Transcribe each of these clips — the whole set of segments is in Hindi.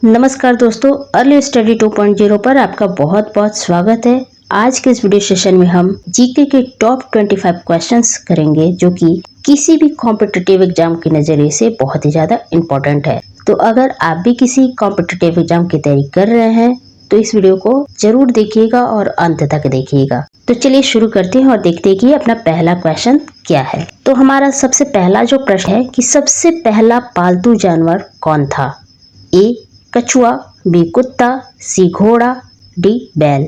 नमस्कार दोस्तों, अर्ली स्टडी 2.0 पर आपका बहुत बहुत स्वागत है। आज के इस वीडियो सेशन में हम जीके के टॉप 25 क्वेश्चंस करेंगे जो कि किसी भी कॉम्पिटिटिव एग्जाम के नजरिए से बहुत ही ज्यादा इम्पोर्टेंट है। तो अगर आप भी किसी कॉम्पिटिटिव एग्जाम की तैयारी कर रहे हैं तो इस वीडियो को जरूर देखिएगा और अंत तक देखिएगा। तो चलिए शुरू करते हैं और देखते हैं कि अपना पहला क्वेश्चन क्या है। तो हमारा सबसे पहला जो प्रश्न है कि सबसे पहला पालतू जानवर कौन था? ए कछुआ, बी कुत्ता, सी घोड़ा, डी बैल।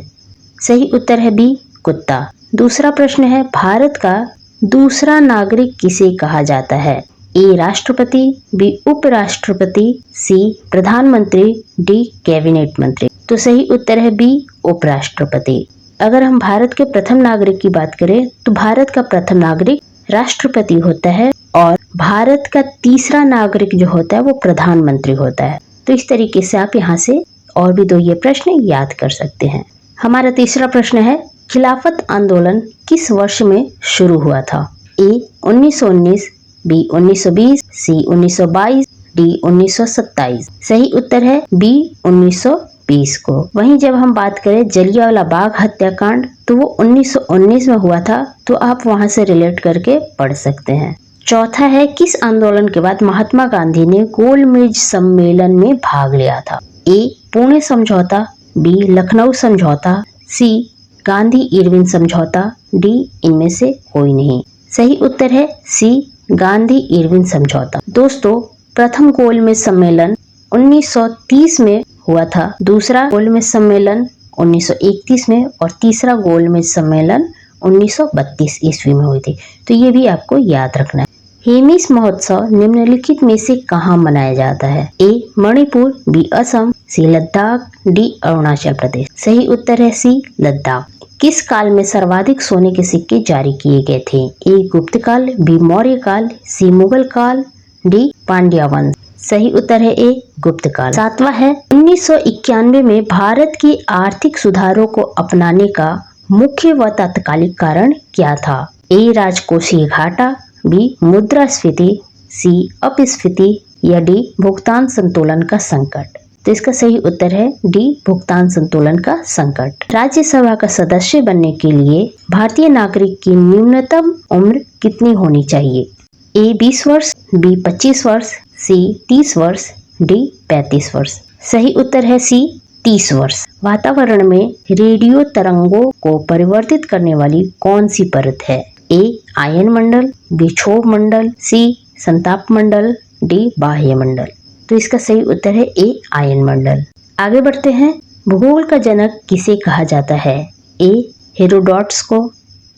सही उत्तर है बी कुत्ता। दूसरा प्रश्न है भारत का दूसरा नागरिक किसे कहा जाता है? ए राष्ट्रपति, बी उपराष्ट्रपति, सी प्रधानमंत्री, डी कैबिनेट मंत्री। तो सही उत्तर है बी उपराष्ट्रपति। अगर हम भारत के प्रथम नागरिक की बात करें तो भारत का प्रथम नागरिक राष्ट्रपति होता है और भारत का तीसरा नागरिक जो होता है वो प्रधानमंत्री होता है। तो इस तरीके से आप यहाँ से और भी दो ये प्रश्न याद कर सकते हैं। हमारा तीसरा प्रश्न है खिलाफत आंदोलन किस वर्ष में शुरू हुआ था? ए 1919, बी 1920, सी 1922, डी 1927। सही उत्तर है बी 1920 को। वहीं जब हम बात करें जलियांवाला बाग हत्याकांड तो वो 1919 में हुआ था, तो आप वहां से रिलेट करके पढ़ सकते हैं। चौथा है किस आंदोलन के बाद महात्मा गांधी ने गोल मेज सम्मेलन में भाग लिया था? ए पुणे समझौता, बी लखनऊ समझौता, सी गांधी इरविन समझौता, डी इनमें से कोई नहीं। सही उत्तर है सी गांधी इरविन समझौता। दोस्तों, प्रथम गोल मेज सम्मेलन 1930 में हुआ था, दूसरा गोल मेज सम्मेलन 1931 में और तीसरा गोल मेज सम्मेलन 1932 ईस्वी में हुई थी। तो ये भी आपको याद रखना है। हेमिस महोत्सव निम्नलिखित में से कहाँ मनाया जाता है? ए मणिपुर, बी असम, सी लद्दाख, डी अरुणाचल प्रदेश। सही उत्तर है सी लद्दाख। किस काल में सर्वाधिक सोने के सिक्के जारी किए गए थे? ए गुप्त काल, बी मौर्य काल, सी मुगल काल, डी पांड्या वंश। सही उत्तर है ए गुप्त काल। सातवां है 1991 में भारत के आर्थिक सुधारों को अपनाने का मुख्य व तात्कालिक कारण क्या था? ए राजकोषीय घाटा, बी मुद्रास्फीति, सी अपस्फीति या डी भुगतान संतुलन का संकट। तो इसका सही उत्तर है डी भुगतान संतुलन का संकट। राज्यसभा का सदस्य बनने के लिए भारतीय नागरिक की न्यूनतम उम्र कितनी होनी चाहिए? ए 20 वर्ष, बी 25 वर्ष, सी 30 वर्ष, डी 35 वर्ष। सही उत्तर है सी 30 वर्ष। वातावरण में रेडियो तरंगों को परिवर्तित करने वाली कौन सी परत है? ए आयन मंडल, बी क्षोभ मंडल, सी संताप मंडल, डी बाह्य मंडल। तो इसका सही उत्तर है ए आयन मंडल। आगे बढ़ते हैं। भूगोल का जनक किसे कहा जाता है? ए हेरोडोटस को,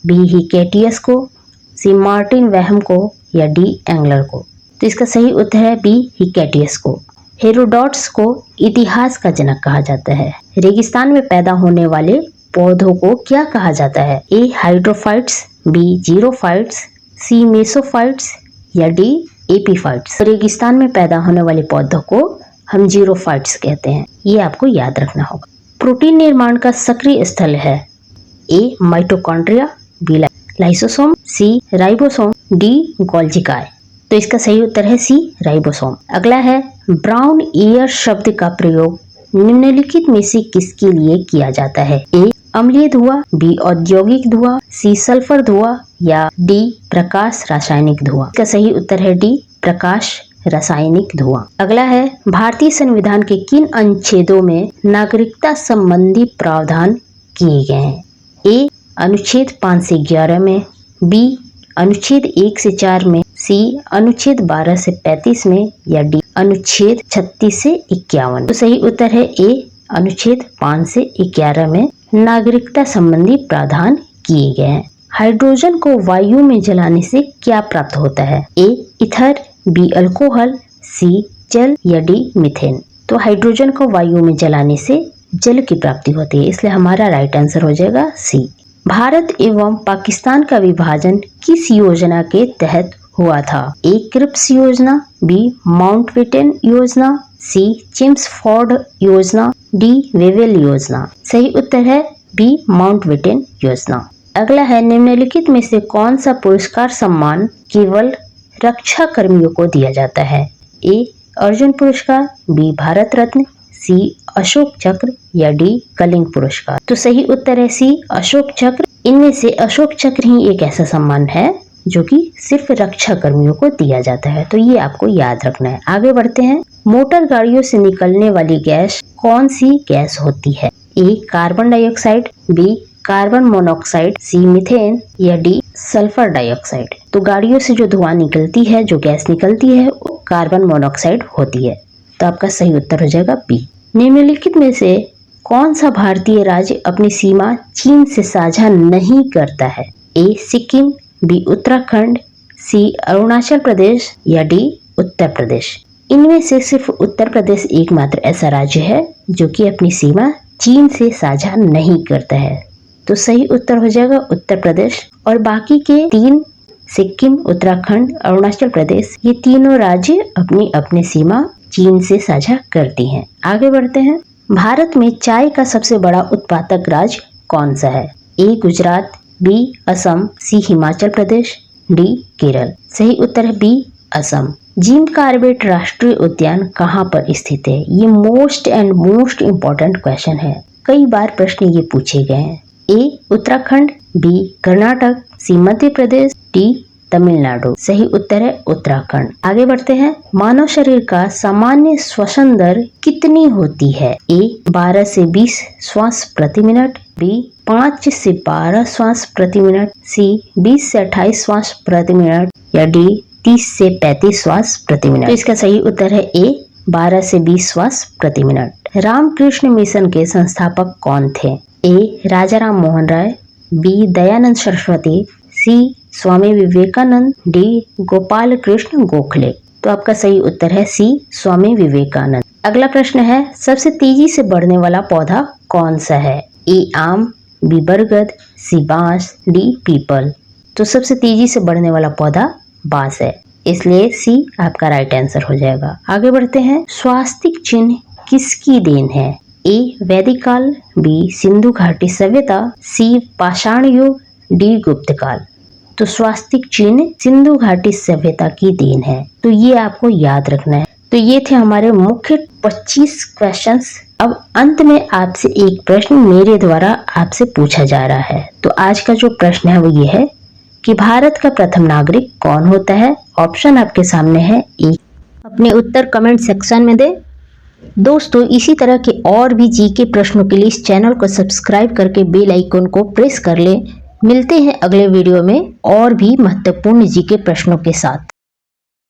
बी हिकेटियस को, सी मार्टिन वेहम को या डी एंगलर को। तो इसका सही उत्तर है बी हिकेटियस को। हेरोडोटस को इतिहास का जनक कहा जाता है। रेगिस्तान में पैदा होने वाले पौधों को क्या कहा जाता है? ए हाइड्रोफाइट्स, बी जीरोफाइट्स, सी मेसोफाइट्स या डी एपीफाइट्स। रेगिस्तान में पैदा होने वाले पौधों को हम जीरोफाइट्स कहते हैं, ये आपको याद रखना होगा। प्रोटीन निर्माण का सक्रिय स्थल है? ए माइटोकॉन्ड्रिया, बी लाइसोसोम, सी राइबोसोम, डी गोल्जी-काय। तो इसका सही उत्तर है सी राइबोसोम। अगला है ब्राउन ईयर शब्द का प्रयोग निम्नलिखित में से किसके लिए किया जाता है? ए अम्लीय धुआं, बी औद्योगिक धुआं, सी सल्फर धुआं या डी प्रकाश रासायनिक धुआं। इसका सही उत्तर है डी प्रकाश रासायनिक धुआं। अगला है भारतीय संविधान के किन अनुच्छेदों में नागरिकता संबंधी प्रावधान किए गए हैं? ए अनुच्छेद 5 से 11 में, बी अनुच्छेद 1 से 4 में, सी अनुच्छेद 12 से 35 में या डी अनुच्छेद 36 से 51। तो सही उत्तर है ए अनुच्छेद 5 से 11 में नागरिकता संबंधी प्रावधान किए गए हैं। हाइड्रोजन को वायु में जलाने से क्या प्राप्त होता है? ए ईथर, बी अल्कोहल, सी जल या डी मीथेन। तो हाइड्रोजन को वायु में जलाने से जल की प्राप्ति होती है, इसलिए हमारा राइट आंसर हो जाएगा सी। भारत एवं पाकिस्तान का विभाजन किस योजना के तहत हुआ था? ए क्रिप्स योजना, बी माउंटबेटन योजना, सी चिम्सफोर्ड योजना, डी वेवेल योजना। सही उत्तर है बी माउंटबेटन योजना। अगला है निम्नलिखित में से कौन सा पुरस्कार सम्मान केवल रक्षा कर्मियों को दिया जाता है? ए अर्जुन पुरस्कार, बी भारत रत्न, सी अशोक चक्र या डी कलिंग पुरस्कार। तो सही उत्तर है सी अशोक चक्र। इनमें से अशोक चक्र ही एक ऐसा सम्मान है जो कि सिर्फ रक्षा कर्मियों को दिया जाता है, तो ये आपको याद रखना है। आगे बढ़ते हैं। मोटर गाड़ियों से निकलने वाली गैस कौन सी गैस होती है? A carbon dioxide, B carbon monoxide, C methane या डी सल्फर डाइऑक्साइड। तो गाड़ियों से जो धुआं निकलती है, जो गैस निकलती है, वो कार्बन मोनोऑक्साइड होती है। तो आपका सही उत्तर हो जाएगा बी। निम्नलिखित में से कौन सा भारतीय राज्य अपनी सीमा चीन से साझा नहीं करता है? ए सिक्किम, बी उत्तराखंड, सी अरुणाचल प्रदेश या डी उत्तर प्रदेश। इनमें से सिर्फ उत्तर प्रदेश एकमात्र ऐसा राज्य है जो कि अपनी सीमा चीन से साझा नहीं करता है। तो सही उत्तर हो जाएगा उत्तर प्रदेश। और बाकी के तीन सिक्किम, उत्तराखंड, अरुणाचल प्रदेश, ये तीनों राज्य अपनी अपनी सीमा चीन से साझा करती हैं। आगे बढ़ते हैं। भारत में चाय का सबसे बड़ा उत्पादक राज्य कौन सा है? ए गुजरात, बी असम, सी हिमाचल प्रदेश, डी केरल। सही उत्तर है बी असम। जिम कॉर्बेट राष्ट्रीय उद्यान कहाँ पर स्थित है? ये मोस्ट इम्पोर्टेंट क्वेश्चन है। कई बार प्रश्न ये पूछे गए हैं। ए उत्तराखंड, बी कर्नाटक, सी मध्य प्रदेश, डी तमिलनाडु। सही उत्तर है उत्तराखंड। आगे बढ़ते हैं। मानव शरीर का सामान्य श्वसन दर कितनी होती है? ए 12 से 20 श्वास प्रति मिनट, बी 5 से 12 श्वास प्रति मिनट, सी 20 से 28 श्वास प्रति मिनट या डी 30 से 35 श्वास प्रति मिनट। तो इसका सही उत्तर है ए 12 से 20 श्वास प्रति मिनट। रामकृष्ण मिशन के संस्थापक कौन थे? ए राजा राम मोहन राय, बी दयानंद सरस्वती, सी स्वामी विवेकानंद, डी गोपाल कृष्ण गोखले। तो आपका सही उत्तर है सी स्वामी विवेकानंद। अगला प्रश्न है, सबसे तेजी से बढ़ने वाला पौधा कौन सा है? ए आम, बी बरगद, सी बांस, डी पीपल। तो सबसे तेजी से बढ़ने वाला पौधा बांस है, इसलिए सी आपका राइट आंसर हो जाएगा। आगे बढ़ते हैं। स्वास्तिक चिन्ह किसकी देन है? ए वैदिक काल, बी सिंधु घाटी सभ्यता, सी पाषाण युग, डी गुप्त काल। तो स्वास्तिक चिन्ह सिंधु घाटी सभ्यता की देन है, तो ये आपको याद रखना है। तो ये थे हमारे मुख्य 25 क्वेश्चंस। अब अंत में आपसे एक प्रश्न मेरे द्वारा आपसे पूछा जा रहा है। तो आज का जो प्रश्न है वो ये है कि भारत का प्रथम नागरिक कौन होता है? ऑप्शन आपके सामने है। एक अपने उत्तर कमेंट सेक्शन में दे। दोस्तों, इसी तरह के और भी जीके प्रश्नों के लिए इस चैनल को सब्सक्राइब करके बेल आइकन को प्रेस कर ले। मिलते हैं अगले वीडियो में और भी महत्वपूर्ण जीके प्रश्नों के साथ।